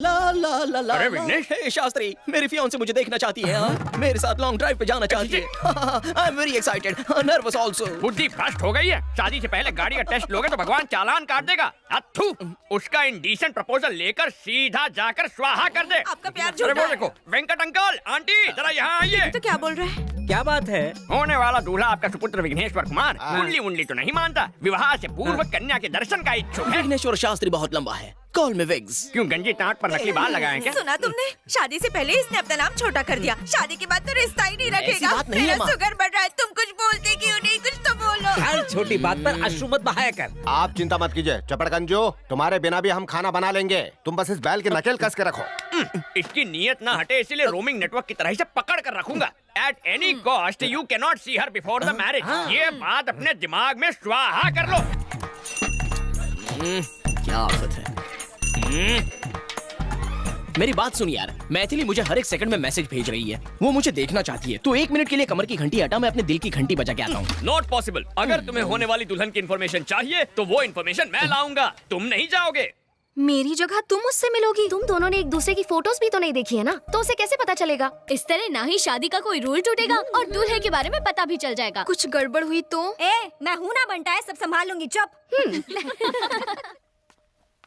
ला ला ला ला अरे विघ्नेश! हे शास्त्री, मेरी फियांसे मुझे देखना चाहती है। हाँ? मेरे साथ लॉन्ग ड्राइव पे जाना चाहती है। I am very excited, nervous also. बुद्धि भ्रष्ट हो गई है। शादी से पहले गाड़ी का टेस्ट लोगे तो भगवान चालान काट देगा। अथू, उसका इंडीसेंट प्रपोजल लेकर सीधा जाकर स्वाहा कर दे। आपका प्यार अरे झूठा वो है। देखो, वेंकट अंकल, आंटी, जरा यहाँ आइए। तो क्या बोल रहे हैं? क्या बात है? होने वाला दूल्हा आपका सुपुत्र विघ्नेश्वर कुमार कुंडली उंडली तो नहीं मानता, विवाह से पूर्व कन्या के दर्शन का इच्छुक है। विघ्नेश्वर शास्त्री बहुत लंबा है, कॉल मी विग्स। क्यों गंजी टाट पर नकली बाल लगाए क्या? सुना तुमने? शादी से पहले इसने अपना नाम छोटा कर दिया। शादी के बाद तो रिश्ता ही नहीं ऐसी रखेगा। बात नहीं है, मेरा माँ। शुगर बढ़ रहा है। तुम कुछ बोलते क्यों नहीं? कुछ तो बोलो। हर छोटी बात पर अश्रु मत बहाया कर। आप चिंता मत कीजिए चपड़गंजो, तुम्हारे बिना भी हम खाना बना लेंगे। तुम बस इस बैल की नकेल कस के रखो। इसकी नीयत ना हटे, इसीलिए रोमिंग नेटवर्क की तरह से पकड़ कर रखूंगा। At any cost you can not see her before the marriage. ये बात अपने दिमाग में स्वाहा कर लो। क्या आफत है। मेरी बात सुन यार, मैथिली मुझे हर एक सेकंड में मैसेज भेज रही है। वो मुझे देखना चाहती है। तो 1 मिनट के लिए कमर की घंटी हटा, मैं अपने दिल की घंटी बजा के आता हूँ। Not possible. अगर तुम्हें होने वाली दुल्हन की इन्फॉर्मेशन चाहिए तो वो इन्फॉर्मेशन मैं लाऊंगा, तुम नहीं जाओगे। मेरी जगह तुम उससे मिलोगी? तुम दोनों ने एक दूसरे की फोटोज भी तो नहीं देखी है ना, तो उसे कैसे पता चलेगा? इस तरह ना ही शादी का कोई रूल टूटेगा और दूल्हे के बारे में पता भी चल जाएगा। कुछ गड़बड़ हुई तो? मैं हूँ ना बनता है, सब संभाल लूंगी। चुप।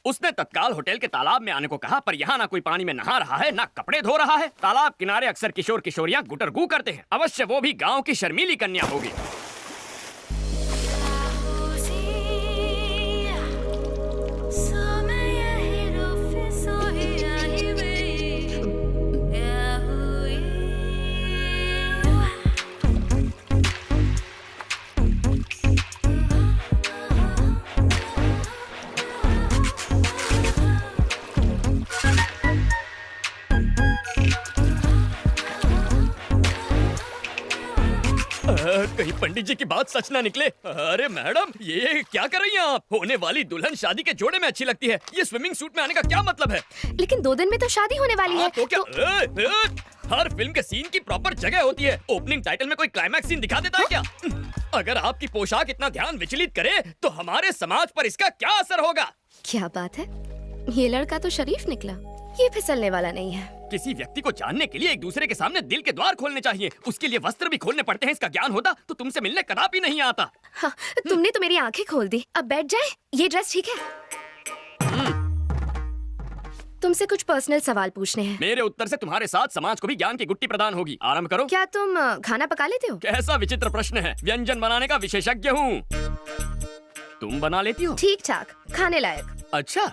उसने तत्काल होटल के तालाब में आने को कहा, पर यहाँ ना कोई पानी में नहा रहा है, ना कपड़े धो रहा है। तालाब किनारे अक्सर किशोर किशोरियाँ गुटरगू करते हैं। अवश्य वो भी गांव की शर्मीली कन्या होगी। कहीं पंडित जी की बात सच ना निकले। अरे मैडम, ये क्या कर रही हैं आप? होने वाली दुल्हन शादी के जोड़े में अच्छी लगती है। ये स्विमिंग सूट में आने का क्या मतलब है? लेकिन 2 दिन में तो शादी होने वाली है। तो क्या हर फिल्म के सीन की प्रॉपर जगह होती है। ओपनिंग टाइटल में कोई क्लाइमैक्स सीन दिखा देता है क्या? अगर आपकी पोशाक इतना ध्यान विचलित करे तो हमारे समाज पर इसका क्या असर होगा? क्या बात है, ये लड़का तो शरीफ निकला। ये फिसलने वाला नहीं है। किसी व्यक्ति को जानने के लिए एक दूसरे के सामने दिल के द्वार खोलने चाहिए। उसके लिए वस्त्र भी खोलने पड़ते हैं। इसका ज्ञान होता तो तुमसे मिलने कदापि नहीं आता। हाँ, तुमने तो मेरी आंखें खोल दी। अब बैठ जाए। ये ड्रेस ठीक है? तुमसे कुछ पर्सनल सवाल पूछने हैं। मेरे उत्तर से तुम्हारे साथ समाज को भी ज्ञान की गुट्टी प्रदान होगी। आरंभ करो। क्या तुम खाना पका लेते हो? कैसा विचित्र प्रश्न है। व्यंजन बनाने का विशेषज्ञ हूँ। तुम बना लेती हो? ठीक ठाक, खाने लायक। अच्छा,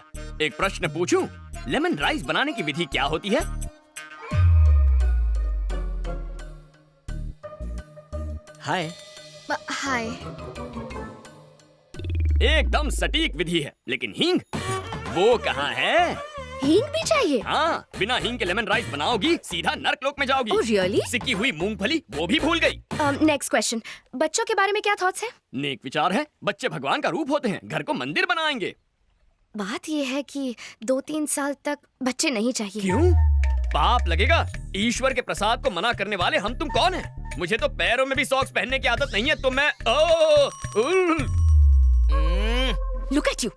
एक प्रश्न पूछूं? लेमन राइस बनाने की विधि क्या होती है? हाय। हाय। एकदम सटीक विधि है, लेकिन हींग वो कहाँ है? हींग भी चाहिए? हाँ, बिना हींग के लेमन राइस बनाओगी सीधा नर्कलोक में जाओगी। Oh, really? सिकी हुई मूंगफली वो भी भूल गई। नेक्स्ट क्वेश्चन, बच्चों के बारे में क्या थॉट्स है? नेक विचार है। बच्चे भगवान का रूप होते हैं, घर को मंदिर बनाएंगे। बात ये है कि 2-3 साल तक बच्चे नहीं चाहिए। क्यों? पाप लगेगा। ईश्वर के प्रसाद को मना करने वाले हम तुम कौन हैं? मुझे तो पैरों में भी सॉक्स पहनने की आदत नहीं है, तो मैं look at you,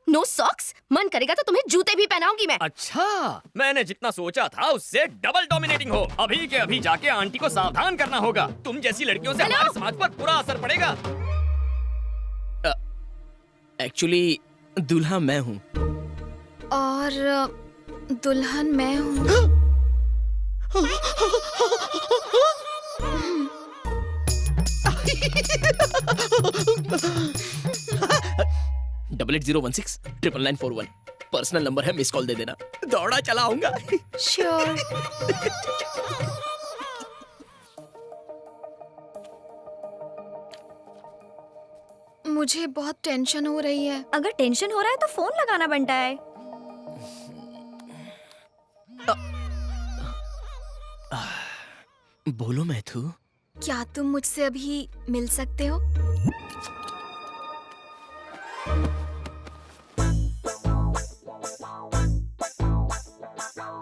no socks. मन करेगा तो तुम्हें जूते भी पहनाऊंगी मैं। अच्छा, मैंने जितना सोचा था उससे डबल डोमिनेटिंग हो। अभी के अभी जाके आंटी को सावधान करना होगा। तुम जैसी लड़कियों से हमारे समाज पर बुरा असर पड़ेगा। एक्चुअली दूल्हा मैं हूँ। और दुल्हन मैं हूँ। डबल 8016 99941 पर्सनल नंबर है, मिस कॉल दे देना। दौड़ा चला आऊंगा। श्योर। मुझे बहुत टेंशन हो रही है। अगर टेंशन हो रहा है तो फोन लगाना बनता है। बोलो मैथू। क्या तुम मुझसे अभी मिल सकते हो?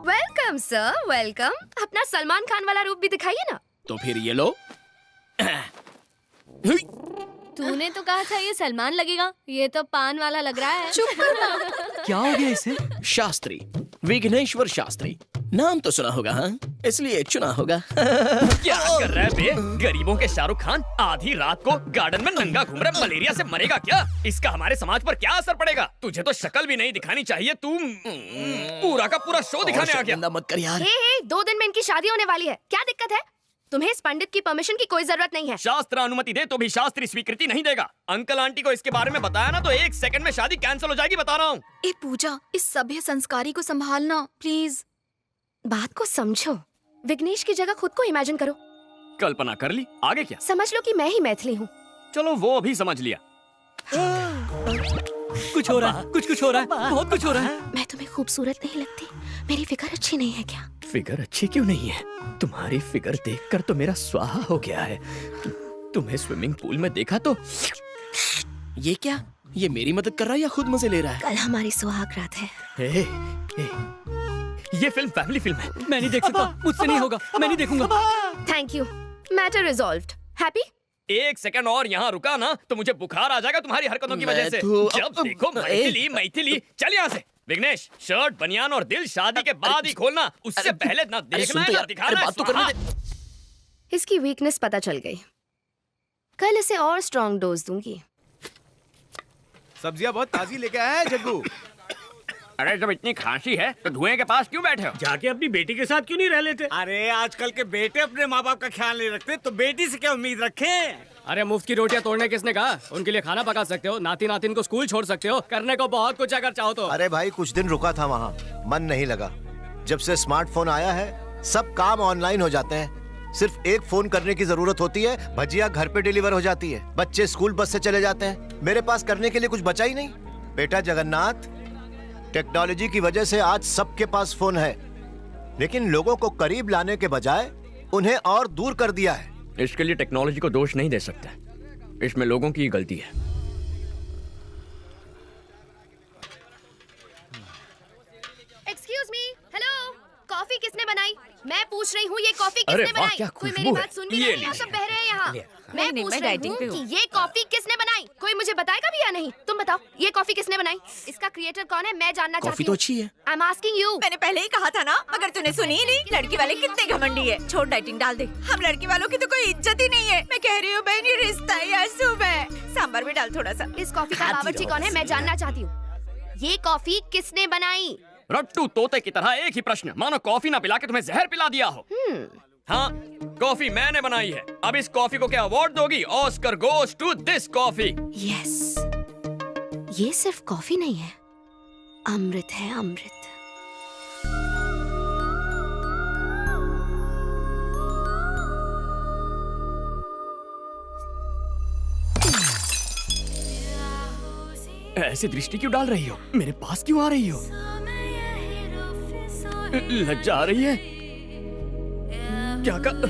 Welcome sir, welcome. अपना सलमान खान वाला रूप भी दिखाइए ना। तो फिर ये लो। तूने तो कहा था ये सलमान लगेगा, ये तो पान वाला लग रहा है। चुप कर। क्या हो गया इसे? शास्त्री, विघ्नेश्वर शास्त्री नाम तो सुना होगा, हाँ, इसलिए चुना होगा। क्या कर रहा है बे? गरीबों के शाहरुख खान आधी रात को गार्डन में नंगा घूम रहा है, मलेरिया से मरेगा क्या? इसका हमारे समाज पर क्या असर पड़ेगा? तुझे तो शक्ल भी नहीं दिखानी चाहिए, तू पूरा का पूरा शो दिखाने आ गया। शर्मिंदा मत कर यार। हे 2 दिन में इनकी शादी होने वाली है, क्या दिक्कत है? तुम्हें इस पंडित की परमिशन की कोई जरूरत नहीं है। शास्त्र अनुमति दे तो भी शास्त्री स्वीकृति नहीं देगा। अंकल आंटी को इसके बारे में बताया ना तो 1 सेकंड में शादी कैंसिल हो जाएगी, बता रहा हूँ। ए पूजा, इस सभ्य संस्कारी को संभालना प्लीज। बात को समझो, विघ्नेश की जगह खुद को इमेजिन करो। कल्पना कर ली, आगे क्या? समझ लो कि मैं ही मैथिली हूँ। चलो वो अभी समझ लिया। कुछ हो रहा है, कुछ हो रहा है, बहुत कुछ हो रहा है। मैं तुम्हें खूबसूरत नहीं लगती? मेरी फिगर अच्छी नहीं है क्या? फिगर अच्छी क्यों नहीं है? तुम्हारी फिगर देखकर तो मेरा स्वाहा हो गया है। तुम्हें स्विमिंग पूल में देखा तो ये क्या? ये मेरी मदद कर रहा है या खुद मजे ले रहा है? कल हमारी सुहाग रात है। ए, ये फिल्म फैमिली फिल्म है। मैं नहीं देख सकता, मुझसे नहीं होगा, मैं नहीं देखूंगा। Thank you, matter resolved. Happy? 1 second और यहाँ रुका ना तो मुझे बुखार आ जाएगा तुम्हारी हरकतों की वजह से। जब देखो मैथिली मैथिली। चल यहाँ से। विघ्नेश, शर्ट बनियान और दिल शादी के बाद ही खोलना, उससे पहले ना देखना है ना दिखाना है। बात तो करने दे। इसकी वीकनेस पता चल गई, कल इसे और स्ट्रॉन्ग डोज दूंगी। सब्जियां बहुत ताजी लेके आया है जग्गू। अरे जब इतनी खांसी है तो धुएं के पास क्यों बैठे हो? जाके अपनी बेटी के साथ क्यों नहीं रह लेते? अरे आजकल के बेटे अपने माँ बाप का ख्याल नहीं रखते तो बेटी से क्या उम्मीद रखें? अरे मुफ्त की रोटियां तोड़ने किसने कहा? उनके लिए खाना पका सकते हो, नाती नातिन को स्कूल छोड़ सकते हो, करने को बहुत कुछ अगर चाहो तो। अरे भाई कुछ दिन रुका था वहाँ, मन नहीं लगा। जब से स्मार्टफोन आया है सब काम ऑनलाइन हो जाते हैं। सिर्फ एक फोन करने की जरूरत होती है, भजिया घर पे डिलीवर हो जाती है, बच्चे स्कूल बस से चले जाते हैं। मेरे पास करने के लिए कुछ बचा ही नहीं। बेटा जगन्नाथ, टेक्नोलॉजी की वजह से आज सबके पास फोन है, लेकिन लोगों को करीब लाने के बजाय उन्हें और दूर कर दिया है। इसके लिए टेक्नोलॉजी को दोष नहीं दे सकते, इसमें लोगों की गलती है। एक्सक्यूज मी, हेलो, कॉफी किसने बनाई? मैं पूछ रही हूँ ये कॉफी अरे किसने वाह, बनाई? क्या कोई खुशबू मेरी है। बात सुन भी ये नहीं, लीजिए। आप सब बह रहे हैं यहाँ। मैं नहीं, पूछ मैं रही डाइटिंग पे हूँ हूँ। कि ये कॉफी किसने बनाई? कोई मुझे बताएगा भी या नहीं? तुम बताओ, ये कॉफी किसने बनाई? इसका क्रिएटर कौन है? मैं जानना कॉफी चाहती तो हूँ। अच्छी है। I am asking you. मैंने पहले ही कहा था ना, मगर तूने सुनी ही नहीं। लड़की वाले कितने घमंडी है। छोड़, डाइटिंग डाल दे। हम लड़की वालों की तो कोई इज्जत ही नहीं है। मैं कह रही हूँ बहन, ये रिश्ता ही अशुभ है। सांभर भी डाल थोड़ा सा। इस कॉफी का बावर्ची कौन है? मैं जानना चाहती हूँ। ये कॉफी किसने बनाई? रट्टू तोते की तरह एक ही प्रश्न, मानो कॉफी ना पिला के तुम्हें जहर पिला दिया हो। हाँ, कॉफी मैंने बनाई है। अब इस कॉफी को क्या अवार्ड दोगी? Oscar goes to this coffee. Yes, ये सिर्फ कॉफी नहीं है, अमृत है, अमृत। ऐसी दृष्टि क्यों डाल रही हो? मेरे पास क्यों आ रही हो? लज्जा आ रही है? क्या कर?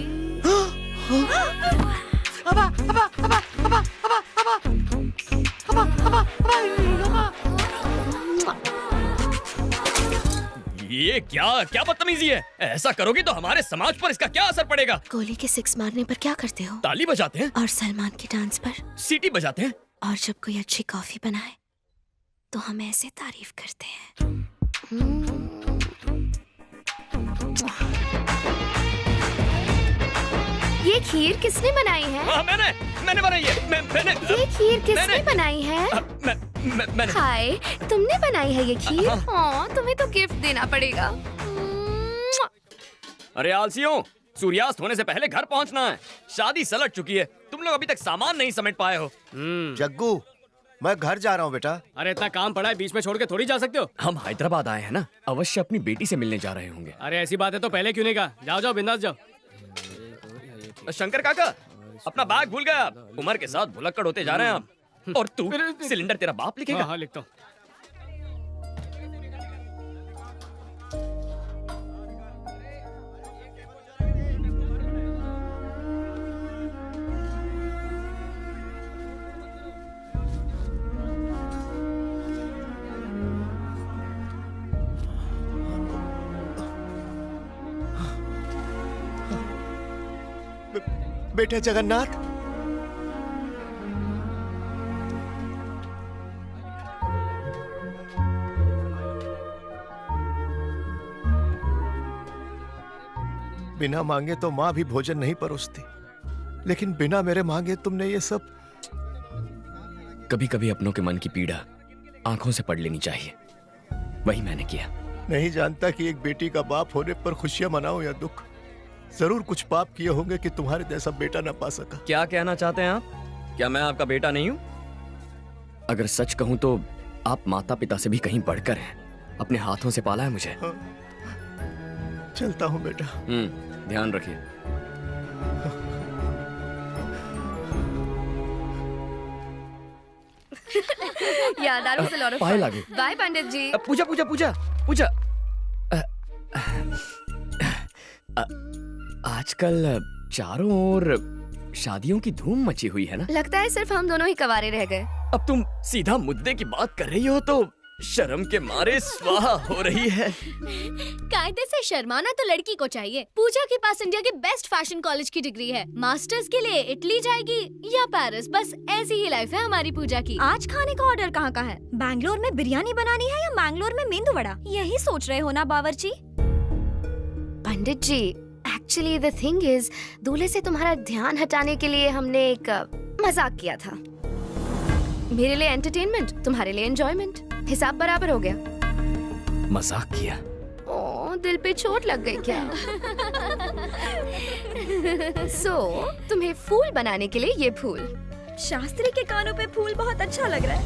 ये क्या क्या बदतमीजी है? ऐसा करोगी तो हमारे समाज पर इसका क्या असर पड़ेगा? गोली के 6 मारने पर क्या करते हो? ताली बजाते हैं, और सलमान के डांस पर? सीटी बजाते हैं। और जब कोई अच्छी कॉफी बनाए तो हम ऐसे तारीफ करते हैं। ये खीर किसने बनाई है? हाँ, मैंने बनाई है। मैंने ये खीर किसने बनाई है? मैंने हाय, तुमने बनाई है ये खीर? हाँ, तुम्हें तो गिफ्ट देना पड़ेगा। अरे आलसियों, सूर्यास्त होने से पहले घर पहुंचना है। शादी सलट चुकी है, तुम लोग अभी तक सामान नहीं समेट पाए हो। जग्गू, मैं घर जा रहा हूँ बेटा। अरे इतना काम पड़ा है, बीच में छोड़ के थोड़ी जा सकते हो। हम हैदराबाद आए हैं ना, अवश्य अपनी बेटी से मिलने जा रहे होंगे। अरे ऐसी बात है तो पहले क्यों नहीं कहा? जाओ जाओ, बिंदास जाओ। शंकर काका, अपना बैग भूल गया आप। उम्र के साथ भुलक्कड़ होते जा रहे हैं आप। और तू, सिलेंडर तेरा बाप लिखेगा। हाँ, लिखता हूँ। बेटा जगन्नाथ, बिना मांगे तो माँ भी भोजन नहीं परोसती, लेकिन बिना मेरे मांगे तुमने ये सब। कभी कभी अपनों के मन की पीड़ा आंखों से पढ़ लेनी चाहिए, वही मैंने किया। नहीं जानता कि एक बेटी का बाप होने पर खुशियां मनाओ या दुख। जरूर कुछ पाप किए होंगे कि तुम्हारे जैसा बेटा ना पा सका। क्या कहना चाहते हैं आप? क्या मैं आपका बेटा नहीं हूँ? अगर सच कहूँ तो आप माता पिता से भी कहीं बढ़कर हैं। अपने हाथों से पाला है मुझे। हाँ। चलता हूँ बेटा। ध्यान रखिए। Yeah, that was a lot of पाए fun. लागे। Bye, पंडित जी। पूजा पूजा पूजा पूजा। आजकल चारों ओर शादियों की धूम मची हुई है ना? लगता है सिर्फ हम दोनों ही कवारे रह गए। अब तुम सीधा मुद्दे की बात कर रही हो तो शर्म के मारे स्वाहा हो रही है। कायदे से शर्माना तो लड़की को चाहिए। पूजा के पास इंडिया के बेस्ट फैशन कॉलेज की डिग्री है। मास्टर्स के लिए इटली जाएगी या पेरिस, बस ऐसी ही लाइफ है हमारी पूजा की। आज खाने का ऑर्डर कहाँ का है? बैंगलोर में बिरयानी बनानी है या मैंगलोर में मेंदू वड़ा? यही सोच रहे हो ना बावर्ची? पंडित जी, एक्चुअली द थिंग इज, दूल्हे से तुम्हारा ध्यान हटाने के लिए हमने एक मजाक किया था। मेरे लिए एंटरटेनमेंट, तुम्हारे लिए एंजॉयमेंट। हिसाब बराबर हो गया। मजाक किया? ओह, दिल पे चोट लग गई क्या? तुम्हें फूल बनाने के लिए ये फूल। शास्त्री के कानों पे फूल बहुत अच्छा लग रहा है।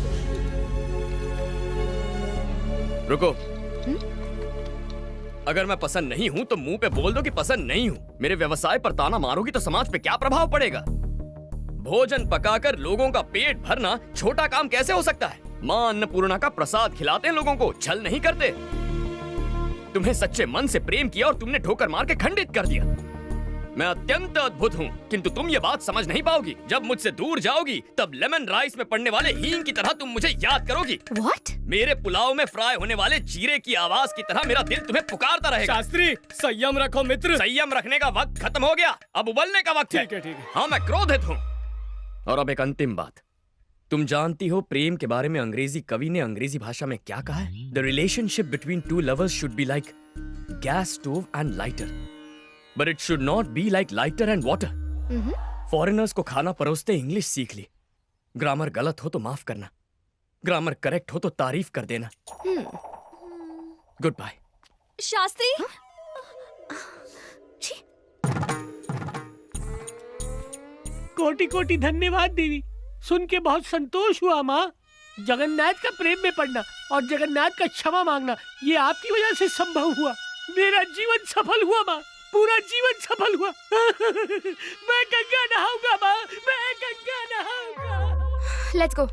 रुको। अगर मैं पसंद नहीं हूँ तो मुंह पे बोल दो कि पसंद नहीं हूँ। मेरे व्यवसाय पर ताना मारोगी तो समाज पे क्या प्रभाव पड़ेगा? भोजन पकाकर लोगों का पेट भरना छोटा काम कैसे हो सकता है? माँ अन्नपूर्णा का प्रसाद खिलाते हैं लोगों को, छल नहीं करते। तुम्हें सच्चे मन से प्रेम किया और तुमने ठोकर मार के खंडित कर दिया। मैं अत्यंत अद्भुत हूँ, किंतु तुम ये बात समझ नहीं पाओगी। जब मुझसे दूर जाओगी तब लेमन राइस में पड़ने वाले हींग की तरह तुम मुझे याद करोगी। What? मेरे पुलाव में फ्राई होने वाले जीरे की आवाज की तरह मेरा दिल तुम्हें पुकारता रहेगा। शास्त्री, संयम रखो मित्र। संयम रखने का वक्त खत्म हो गया, अब उबलने का वक्त है। ठीक है। हाँ, मैं क्रोधित हूँ। और अब एक अंतिम बात, तुम जानती हो प्रेम के बारे में अंग्रेजी कवि ने अंग्रेजी भाषा में क्या कहा है? The relationship between two lovers should be like gas stove and lighter, but it should not be like lighter and water. Foreigners को खाना परोसते इंग्लिश सीख ली। ग्रामर गलत हो तो माफ करना, ग्रामर करेक्ट हो तो तारीफ कर देना। Good bye. शास्त्री, कोटि कोटि धन्यवाद देवी। सुन के बहुत संतोष हुआ माँ। जगन्नाथ का प्रेम में पड़ना और जगन्नाथ का क्षमा मांगना, ये आपकी वजह से संभव हुआ। मेरा जीवन सफल हुआ माँ, पूरा जीवन सफल हुआ। मैं गंगा नहाऊंगा माँ, मैं गंगा नहाऊंगा। Let's go.